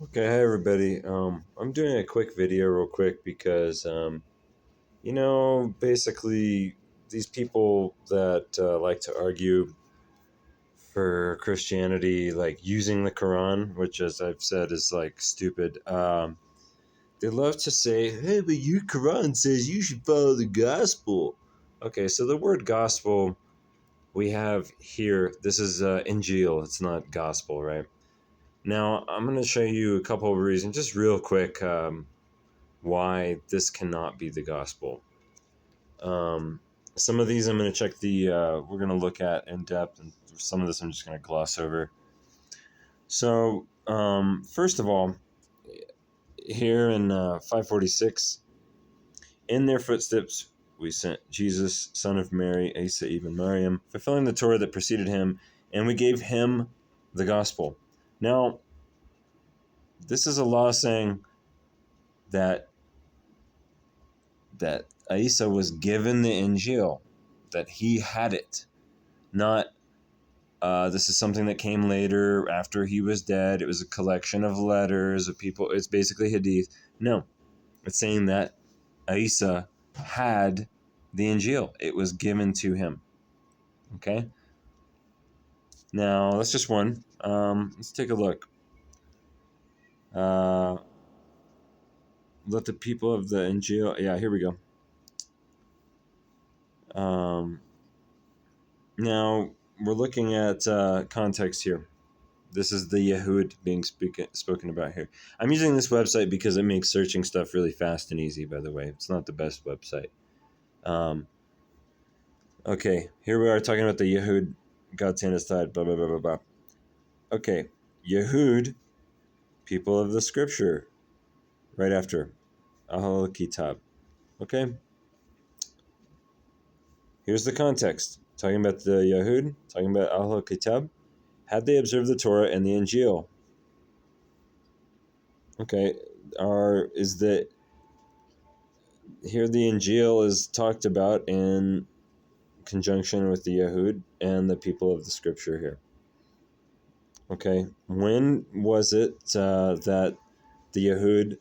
Okay, hi everybody. I'm doing a quick video real quick because, basically these people that like to argue for Christianity, like using the Quran, which as I've said is like stupid. They love to say, "Hey, but your Quran says you should follow the gospel." Okay, so the word gospel we have here, this is Injeel. It's not gospel, right? Now I'm going to show you a couple of reasons, just real quick. Why this cannot be the gospel. Um, some of these I'm going to check we're going to look at in depth, and some of this I'm just going to gloss over. So, first of all, here in 546, in their footsteps we sent Jesus, son of Mary, Isa even Mariam, fulfilling the Torah that preceded him, and we gave him the gospel. Now, this is a law saying that Isa was given the Injeel, that he had it. Not, this is something that came later after he was dead. It was a collection of letters of people. It's basically Hadith. No, it's saying that Isa had the Injeel. It was given to him. Okay? Now, that's just one. Let's take a look. Uh, let the people of the Injeel. Yeah, here we go. Now, we're looking at context here. This is the Yehud being spoken about here. I'm using this website because it makes searching stuff really fast and easy, by the way. It's not the best website. Okay, here we are talking about the Yehud, God's hand is tied, blah, blah, blah, blah, blah. Okay, Yehud, people of the scripture, right after, Ahl Kitab. Okay, here's the context. Talking about the Yehud, talking about Ahl Kitab. Had they observed the Torah and the Injeel? Okay, here the Injeel is talked about in conjunction with the Yehud and the people of the scripture here. Okay, when was it that the Yehud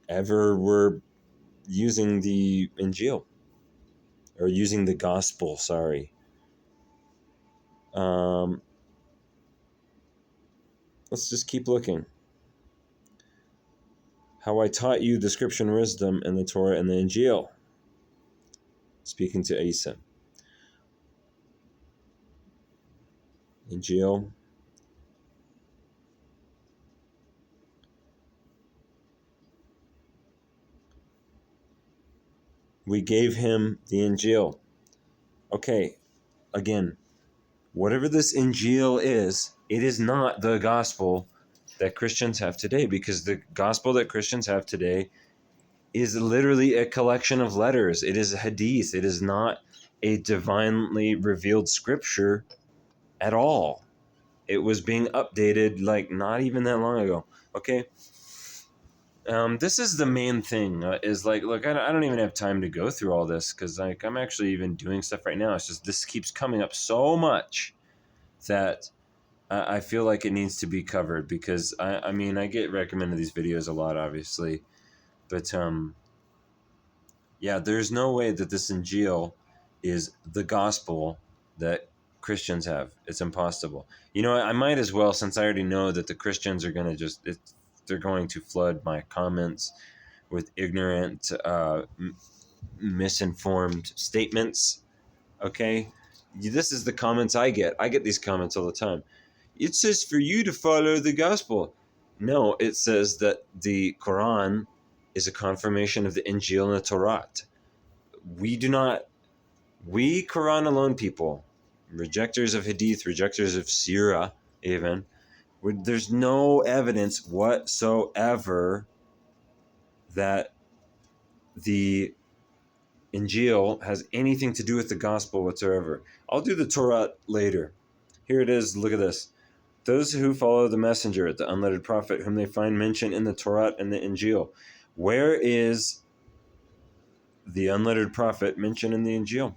ever were using the Injeel or using the gospel? Sorry. Let's just keep looking. How I taught you the scripture and wisdom and the Torah and the Injeel. Speaking to Isa. Injeel. We gave him the Injeel. Okay, again, whatever this Injeel is, it is not the gospel that Christians have today, because the gospel that Christians have today is literally a collection of letters. It is a hadith. It is not a divinely revealed scripture at all. It was being updated like not even that long ago. Okay. This is the main thing. Is like, look, I don't even have time to go through all this because like I'm actually even doing stuff right now. It's just this keeps coming up so much that I feel like it needs to be covered because I mean I get recommended these videos a lot, obviously, but yeah, there's no way that this Injeel is the gospel that Christians have. It's impossible. You know, I might as well, since I already know that the Christians are going to they're going to flood my comments with ignorant, misinformed statements. Okay? This is the comments I get. I get these comments all the time. It says for you to follow the gospel. No, it says that the Quran is a confirmation of the Injil and the Torah. We do not, we Quran alone people, rejectors of Hadith, rejectors of Sirah, even, there's no evidence whatsoever that the Injil has anything to do with the gospel whatsoever. I'll do the Torah later. Here it is. Look at this. Those who follow the messenger, the unlettered prophet, whom they find mentioned in the Torah and the Injil. Where is the unlettered prophet mentioned in the Injil?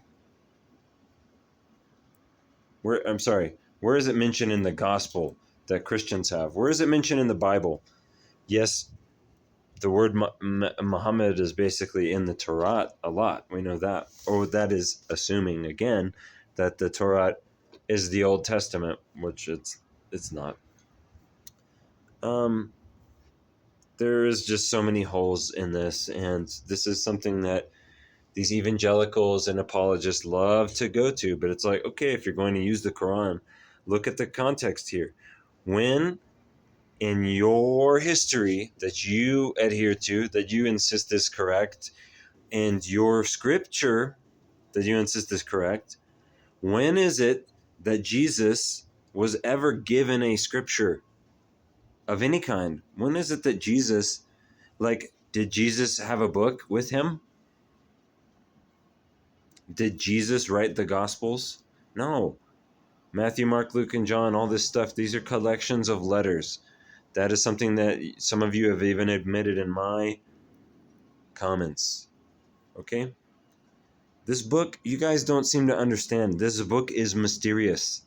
Where is it mentioned in the gospel that Christians have. Where is it mentioned in the Bible? Yes, the word Muhammad is basically in the Torah a lot. We know that. Or that is assuming, again, that the Torah is the Old Testament, which it's not. There is just so many holes in this, and this is something that these evangelicals and apologists love to go to. But it's like, okay, if you're going to use the Quran, look at the context here. When in your history that you adhere to, that you insist is correct, and your scripture that you insist is correct, when is it that Jesus was ever given a scripture of any kind? When is it that Jesus, like, did Jesus have a book with him? Did Jesus write the Gospels? No. Matthew, Mark, Luke, and John, all this stuff, these are collections of letters. That is something that some of you have even admitted in my comments. Okay? This book, you guys don't seem to understand. This book is mysterious.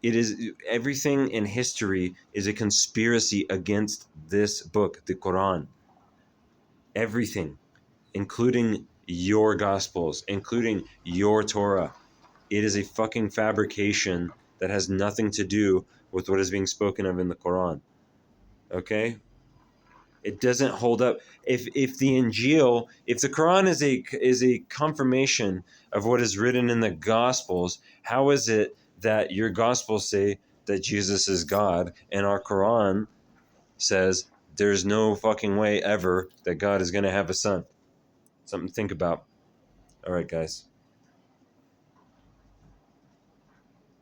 It is, everything in history is a conspiracy against this book, the Quran. Everything, including your Gospels, including your Torah. It is a fucking fabrication that has nothing to do with what is being spoken of in the Quran. Okay? It doesn't hold up. If the Injeel, if the Quran is a confirmation of what is written in the Gospels, how is it that your Gospels say that Jesus is God and our Quran says there's no fucking way ever that God is going to have a son? Something to think about. All right, guys.